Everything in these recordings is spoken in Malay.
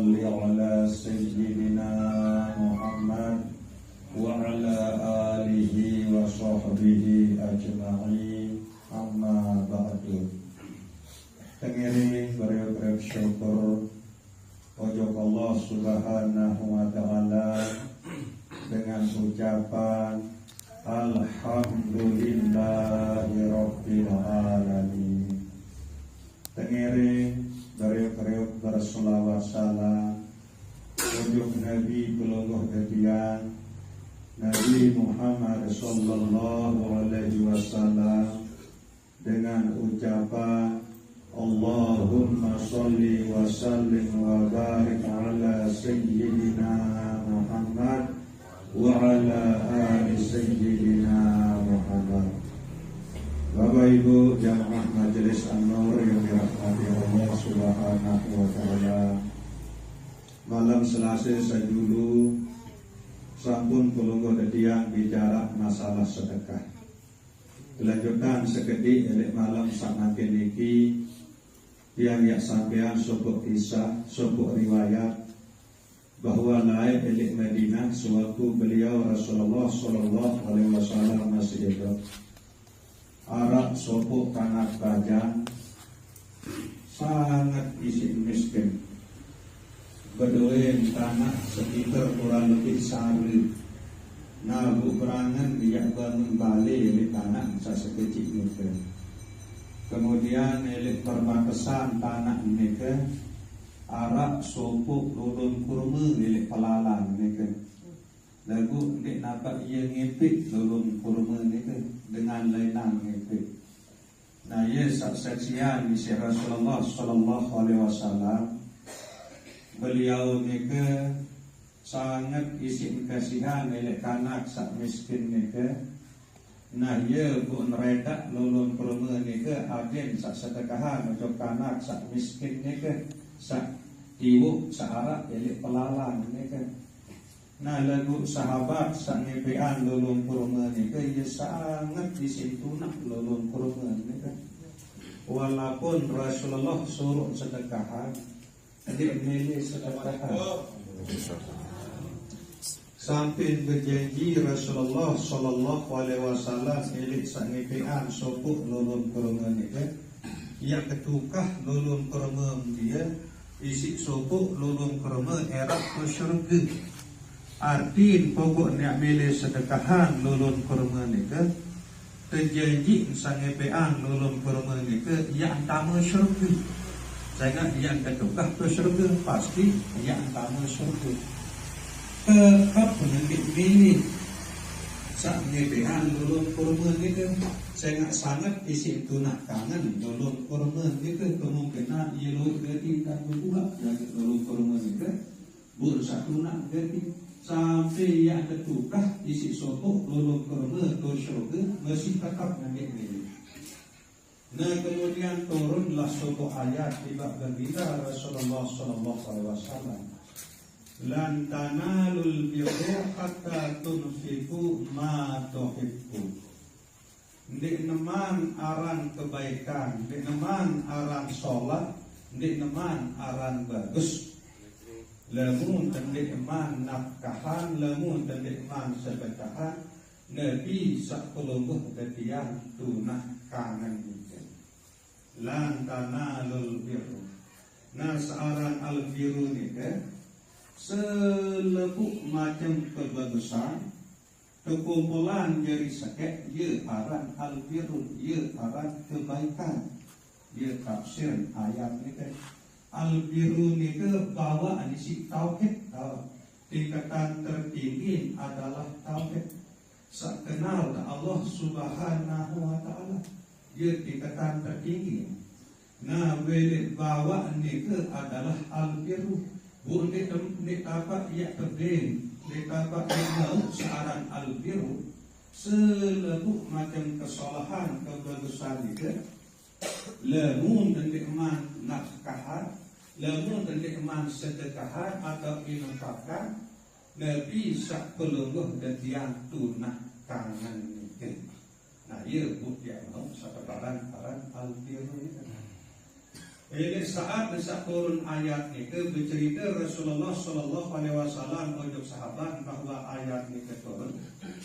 صل على سيدنا محمد وعلى آله وصحبه أجمعين أما بعد. Tengiring beriuk-riuk syukur ojok Allah Subhanahu wa ta'ala dengan ucapan Alhamdulillahi Rabbil Alamin. Tengiring beriuk-riuk berselawat salam ojok Nabi Pelungguh Gedian Nabi Muhammad Sallallahu Alaihi Wasallam dengan ucapan Allahumma salli wa sallim wa barik ala sayyidina Muhammad wa ala ali sayyidina Muhammad. Bapak Ibu jamaah Majelis An-Nur yang dirahmati Allah Subhanahu wa taala. Malam Selasa sajulu sampun Pelungguh Gedian bicara masalah sedekah. Kelanjutan sekedik elek malam samakin niki yang sampean sopok kisah, sopok riwayat bahwa lain elek Madinah sewaktu beliau Rasulullah Sallallahu Alaihi Wasallam masih hidup. Arab sopok kanak bajang sangat isi miskin. Berdoen tanah sekitar kurang lebih sehari. Nah, berangan dia bangun balik di tanah sekecil itu. Kemudian elit perbatasan tanah ini ke Arab sopuk lulun kurma elit pelalang ini ke. Lagu dek nampak ia ngipik lulun kurma ini ke dengan lenang ngipik. Nah, ia saksian isi Rasulullah Sallallahu Alaihi Wasallam. Beliau ini ke sangat isi kasihan elek kanak sak miskin ni ke. Nah ia pun redak lulun kurma ni ke agen sak sedekahan untuk kanak sak miskin ni ke sak tiwuk sak Arab elek pelalang ni ke. Nah lagu sahabat sak ngepean lulun kurma ni ke ia sangat isi tunak lulun kurma ni ke. Walaupun Rasulullah suruh sedekahan dia milih sedekahan. Sampai berjanji Rasulullah Sallallahu Alaihi Wasallam elit sangipian sopuk lulun kurma ni ke. Yang ketukah lulun kurma dia isi sopuk lulun kurma erat ke syurga. Arti pokok nak milih sedekahan lulun kurma ni ke. Terjanji sangipian lulun kurma ni ke yang utama syurga. Jangan yang ketukah ke syurga pasti yang utama syurga. Tetap penyakit ini saat ngebehan lulun kurma gitu. Saya sangat isi tunak kangen lulun kurma gitu. Kemungkinan ia lulun gati dan berbuat dari lulun kurma gitu. Bursa tunak gati sampai yang ketukah isi sopok lulun kurma ke syurga masih tetap nangit ini. Nah kemudian turunlah sopok ayat tiba berbeda Rasulullah Sallallahu Alaihi Wasallam. Lan tanalul birra hatta tunfiqu ma tuhibbu. Ndik neman aran kebaikan, ndik neman aran salat, ndik neman aran bagus. Lamun ndik neman nafkahan, lamun ndik neman sedekahan, Nabi sak pelungguh getian tunah kangen itu. Lan tanalul birra. Nah searan al-birru ni ke selepuk macam kebagusan kekumpulan jari sakit ia aran al-birru, ia aran kebaikan. Ia tafsir ayat ni ke al-birru ni ke bawa isi tauhid. Tingkatan tertinggi adalah tauhid. Sak kenal Allah Subhanahu wa taala. Ia tingkatan tertinggi. Nah wele bawa ni ke adalah al-birru. Bu ni tapak ia terdin, ni tapak mau searan al-birru selepuk macam kesalahan kebagusan itu. Lamun dan nikmat nafkahan, lamun dan nikmat sedekahan atau infakkan, Nabi sak pelungguh dan tiang tunah kangen itu. Nah ia bu dia mau satu paran al-birru itu. Saat turun ayat ni ke bercerita Rasulullah sallallahu alaihi wasallam ojok sahabat bahwa ayat ni ke turun.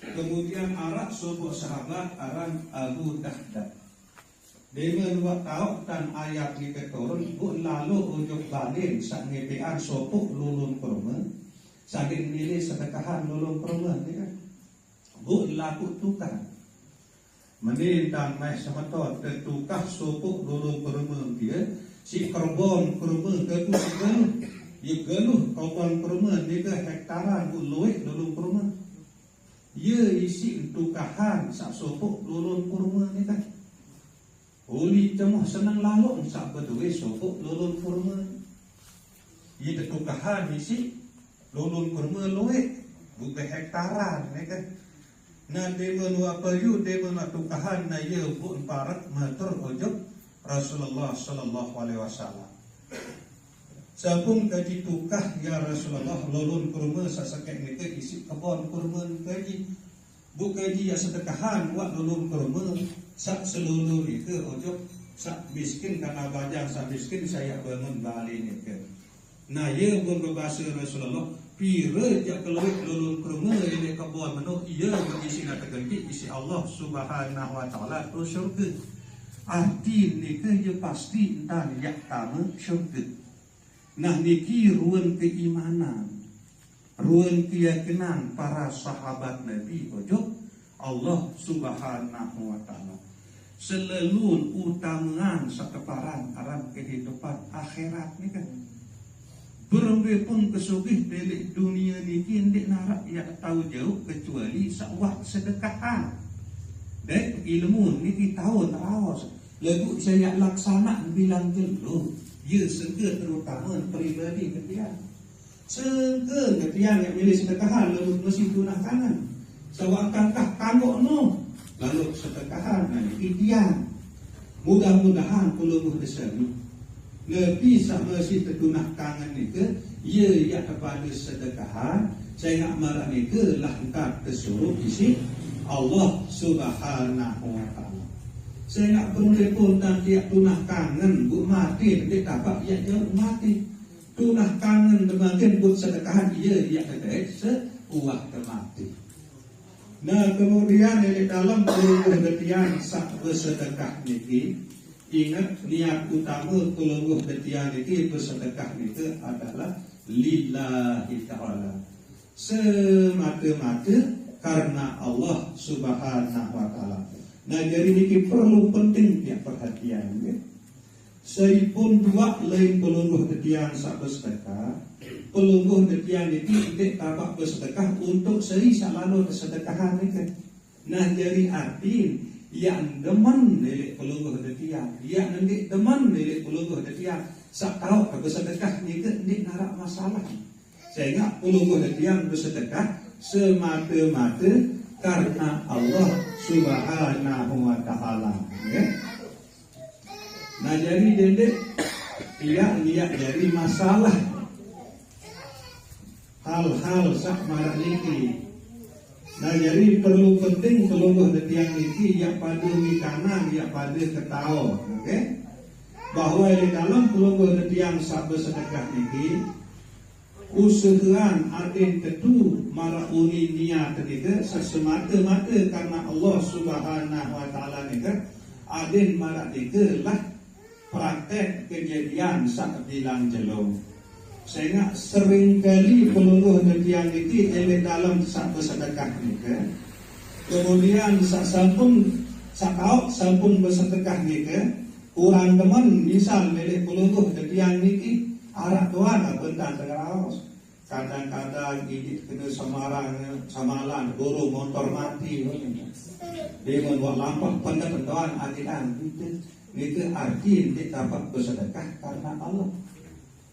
Kemudian arak sebuah sahabat aran Abu Dahdah. Dengan buat tahu dan ayat ni ke turun bu lalu ojok balin sak ngepean sopuk lulun kurma. Saking nilai sedekahan lulun kurma ni kan. Bu laku tukar. Menintang mai samatot tertukah sopuk lulun kurma dia. Si kerbon kurma ke tu segaluh. Ia galuh kawan kurma ni ke hektaran bu luik lulun kurma. Ia isi tukahan sak sopuk lulun kurma ni kan. Uli cemah senang lalu sak beduwe sopuk lulun kurma. Ia tukahan isi lulun kurma luik bukan hektaran ni kan. Nah demen apa yu demen tukahan na ia bu parat meter ojok Rasulullah sallallahu alaihi wasallam. Sampun kaji tukah ya Rasulullah lulun kurma sasakek ni ke isi kebon kurma kaji. Bu kaji ya sedekahan buat lulun kurma sak seluruh ni ke ojok sak miskin karena bajang sak miskin saya bangun balik ni ke. Nah ia pun berbahasa Rasulullah pira jak keluik lulun kurma ini kebon menuh ia berisi nak terganti isi Allah Subhanahu wa taala tu syurga. Arti ni ke ia pasti entah yak tama syurga. Nah niki ruang keimanan, ruang keyakinan para sahabat Nabi ojok Allah Subhanahu wa taala. Selalu utamaan sakeparan aran kehidupan akhirat ni kan. Berembe pun kesugih delik dunia ni ndik narak ya tahu jauh kecuali sawak sedekahan. Dek ilmu ni kita tahu terawas. Lagu saya laksana bilang jeluh. Ya sengke terutama peribadi ketian. Sengke ketian yang milih sedekahan lalu mesti tunah tangan. Sawak kangkah kangok no. Lalu sedekahan dan ketian. Mudah-mudahan puluh desami. Lebih sama si tertunah kangen ni ke, ia kepada sedekahan, saya nak marah ni ke lah engkau tersuruh isi Allah Subhanahu wa taala. Saya nak berlepon dan dia tunah kangen bu mati dia dapat ia jauh mati. Tunah kangen demakin buat sedekahan ia kata seuah mati. Nah kemudian di dalam pengertian sak bersedekah niki ingat niat utama pelungguh detian ini bersedekah itu adalah lillahi ta'ala. Semata-mata karena Allah Subhanahu wa ta'ala. Nah jadi ini perlu penting dia perhatian ya. Seipun dua lain pelungguh detian sak bersedekah. Pelungguh detian itu tidak dapat bersedekah untuk seri selalu bersedekahan itu. Nah jadi arti yang demen milik pelungguh detian, yang nanti demen milik pelungguh detian, sak tahu bersedekah ni ke ndik narak masalah. Saya ingat pelungguh detian bersedekah semata-mata karena Allah Subhanahu wa taala. Ya. Nah jadi dendek lihat dari masalah hal-hal sak marak niki. Nah jadi perlu penting pelungguh detiang niki yang pada mikanan yang pada ketahu, okay? Bahwa di dalam pelungguh detiang sak bersedekah niki usahaan adin tentu mara uni niat ketika semata-mata karena Allah Subhanahu wa taala nika adin mara nika lah praktek kejadian sak bilang jelong. Saya ingat seringkali pelungguh detian ini elok dalam sak bersedekah ni ke. Kemudian sak sampun bersedekah ni ke. Orang teman misal milik pelungguh detian ni arak tuan bentar terawas. Kadang-kadang gigit kena samalan guru motor mati. Dia membuat lampak pentuan adilan itu arti dia dapat bersedekah karena Allah.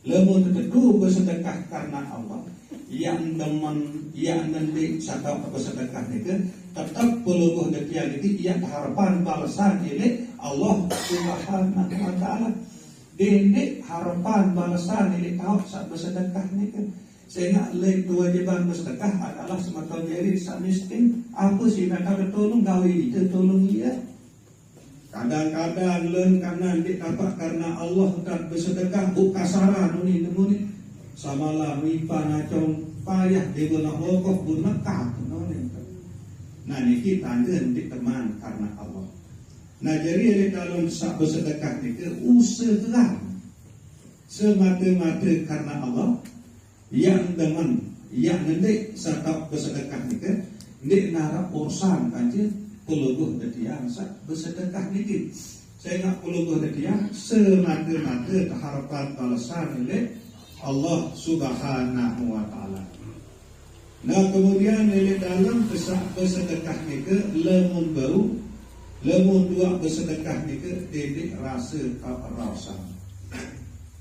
Lemun tentu bersedekah karena Allah. Yang demen, yang nanti sakau bersedekah itu tetap pelungguh detian itu ia harapan balasan ini Allah Subhanahu wa taala. Dendek harapan balasan ini tahu sak bersedekah itu. Sehingga lain kewajiban bersedekah adalah semata jadi sak miskin. Apa sih nak ada tolong gawe itu tolong dia. Kadang-kadang len kanan dik dapat karena Allah dan bersedekah kasaran ni nemuni samalah mipa nacong payah di guna hokok guna kap noni. Nah niki tanden dik teman karena Allah. Nah jadi dalam sak bersedekah niki usaha semata-mata karena Allah yang teman yang ndik satap bersedekah niki ndik narap urusan kanjeng puluh dia sak bersedekah niki. Saya nak puluh dia semata-mata harapan balasan oleh Allah Subhanahu wa taala. Nah kemudian oleh dalam bersedekah niki lemun bau lemun dua bersedekah niki dedik rasa kerasan.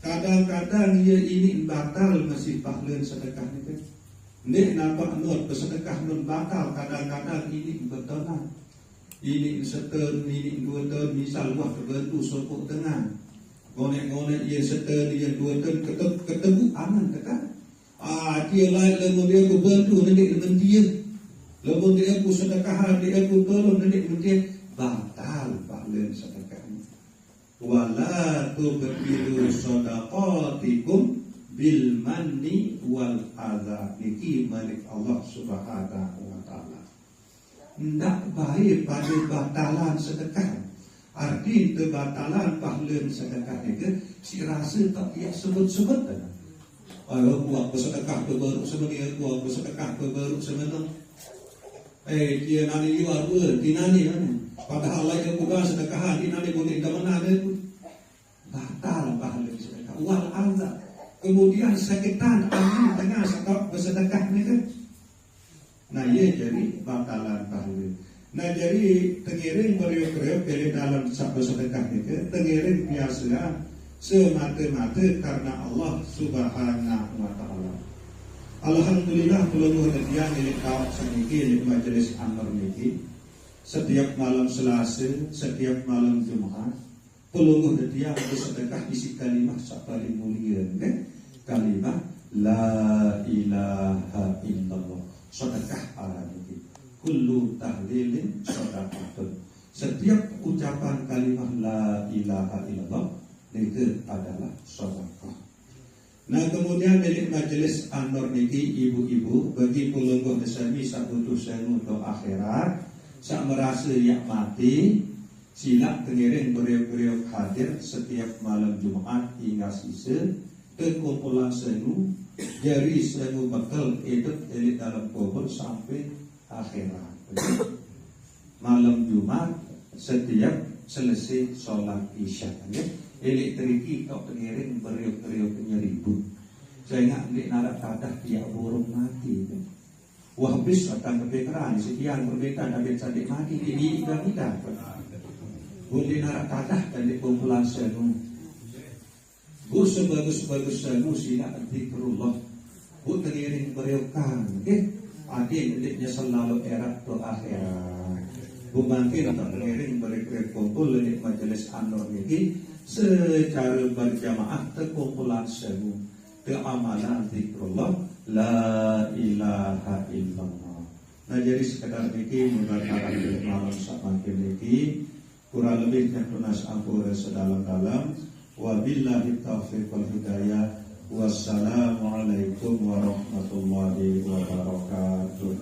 Kadang-kadang ia ini batal masih pahlawan sedekah niki. Nek nampak not bersedekah nun batal kadang-kadang ini bertenang. Ini setahun, ini 2 tahun, misal buat terbentuk sopok tengah. Gonek-gonek ia setahun, ia 2 tahun, ketemu aman tekan. Dia lain lemun dia aku bantu nanti dengan dia. Lemun dia aku sedekah, dia aku tolong nanti dengan dia. Batal pahlawan sedekah. Wala tubtilu shadaqatikum bil manni wal adha. Niki malik Allah Subhanahu wa taala. Ndak baik pada batalan sedekah. Arti kebatalan pahlawan sedekah itu si rasa tak dia sebut-sebut dah. Buat bersedekah baru sebenarnya buat bersedekah baru sebenarnya. Dia nani jual apa? Dinani kan? Padahal lain bukan sedekah, dinani boleh dah mana ada tu. Batal pahlawan sedekah. Wal adza. Kemudian sekitan angin tengah sekap bersedekah ni kan. Nah ia jadi batalan pahlawan. Nah jadi tengiring beriuk-riuk dari dalam sabda sedekah itu tengiring biasa semata-mata karena Allah Subhanahu wa taala. Alhamdulillah peluluh hadiah milik kau seniki di majelis Anwar niki setiap malam Selasa, setiap malam Jumat peluluh hadiah bersedekah isi kalimah sakali mulia kan? Kalimah la ilaha illallah. Sedekah arah ini kullu tahlilin sedekatun. Setiap ucapan kalimah la ilaha illallah itu adalah sedekah. Nah kemudian milik majelis Anwar niki ibu-ibu bagi pulungguh desami sabutuh senu untuk akhirat sak merasa yang mati silap tengiring beriuk-beriuk hadir setiap malam Jumat hingga sisa ke kumpulan senu jari senu bekal hidup dari dalam kubur sampai akhirat. Malam Jumat setiap selesai sholat isya, elektriki kau tengiring beriuk-beriuk nyeribu. Saya ingat di narak kadah dia burung mati. Wah habis akan kebenaran sekian perbedaan ada cadik mati di kita. Boleh narak kadah dari kumpulan senu. Bu sebagus-bagus senu sila zikrullah. Bu tengiring beriukan, adik-adiknya selalu erat ke akhirat. Bu makin tak tengiring beriuk kumpul di majelis Anwar ini secara berjamaah terkumpulan senu keamanan zikrullah la ilaha illallah. Nah jadi sekedar ini mengatakan malam semakin ini kurang lebih yang tunas ampura sedalam-dalam. Wabillahi taufiq wal hidayah. Wassalamualaikum warahmatullahi wabarakatuh.